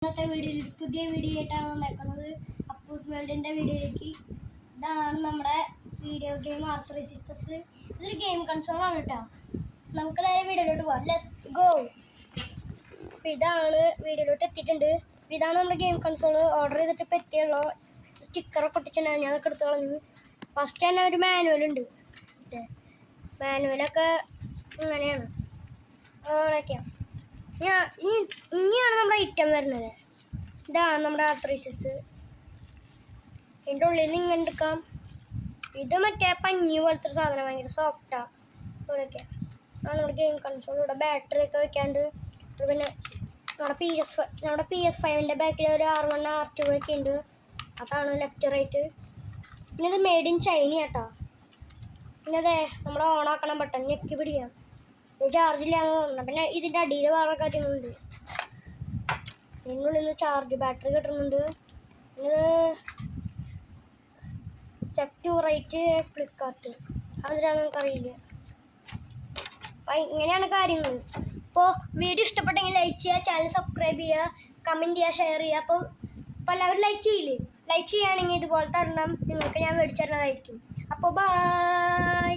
ഇന്നത്തെ വീഡിയോയിൽ പുതിയ വീഡിയോ ആയിട്ടാണ് വന്നേക്കുന്നത്. അപ്പൂസ് വേൾഡിൻ്റെ വീഡിയോയിലേക്ക്. ഇതാണ് നമ്മുടെ വീഡിയോ ഗെയിം ആർത്രൈസിസ്. ഇതൊരു ഗെയിം കൺസോളാണ് കേട്ടോ. നമുക്ക് നേരെ വീഡിയോയിലോട്ട് പോകാം. Let's go. അപ്പോൾ ഇതാണ് വീഡിയോയിലോട്ട് എത്തിയിട്ടുണ്ട്. ഇതാണ് നമ്മുടെ ഗെയിം കൺസോൾ. ഓർഡർ ചെയ്തിട്ട് ഇപ്പോൾ എത്തിയുള്ളൂ. സ്റ്റിക്കറൊക്കെ ഒട്ടിച്ചിട്ടുണ്ടായിരുന്നു, ഞാൻ അതൊക്കെ എടുത്ത് കളഞ്ഞു. ഫസ്റ്റ് തന്നെ ഒരു മാനുവലുണ്ട്. മാനുവലൊക്കെ ഇങ്ങനെയാണ്. ഓണൊക്കെയാണ്. ഇനിയാണ് നമ്മുടെ ഐറ്റം വരുന്നത്. ഇതാണ് നമ്മുടെ ആർത്രൈസിസ്. ഇതിൻ്റെ ഉള്ളിൽ നിന്ന് ഇങ്ങനെ എടുക്കാം. ഇത് മറ്റേ പഞ്ഞി പോലത്തെ ഒരു സാധനം, ഭയങ്കര സോഫ്റ്റാണ്. ഇവിടെയൊക്കെ ആണ് നമ്മുടെ ഗെയിം കൺസോൾ. ഇവിടെ ബാറ്ററി ഒക്കെ വെക്കാണ്ട്. പിന്നെ നമ്മുടെ PS5 ബാക്കിൽ ഒരു R1 R2 ഒക്കെ ഉണ്ട്. അതാണ് ലെഫ്റ്റ് റൈറ്റ്. പിന്നെ ഇത് മെയ്ഡ് ഇൻ ചൈന കേട്ടോ. പിന്നെ അതെ നമ്മൾ ഓണാക്കണം ബട്ടൺ ഞെക്കി പിടിക്കാം. ഇത് ചാർജില്ലാന്ന് തോന്നുന്നു. പിന്നെ ഇതിൻ്റെ അടിയിൽ വേറെ കാര്യങ്ങളുണ്ട്. ഇതിനുള്ളിൽ നിന്ന് ചാർജ് ബാറ്ററി കിട്ടുന്നുണ്ട്. ഇത് സ്റ്റെപ്പ് 2 റൈറ്റ് ഫ്ലിപ്കാർട്ട്, അതിലാണ് നമുക്കറിയില്ല. അപ്പം ഇങ്ങനെയാണ് കാര്യങ്ങൾ. അപ്പോൾ വീഡിയോ ഇഷ്ടപ്പെട്ടെങ്കിൽ ലൈക്ക് ചെയ്യുക, ചാനൽ സബ്സ്ക്രൈബ് ചെയ്യുക, കമൻറ്റ് ചെയ്യുക, ഷെയർ ചെയ്യുക. അപ്പോൾ എല്ലാവരും ലൈക്ക് ചെയ്യില്ലേ? ലൈക്ക് ചെയ്യുകയാണെങ്കിൽ ഇതുപോലെ തരണം, നിങ്ങൾക്ക് ഞാൻ മേടിച്ചു തരുന്നതായിരിക്കും. അപ്പോൾ ബൈ.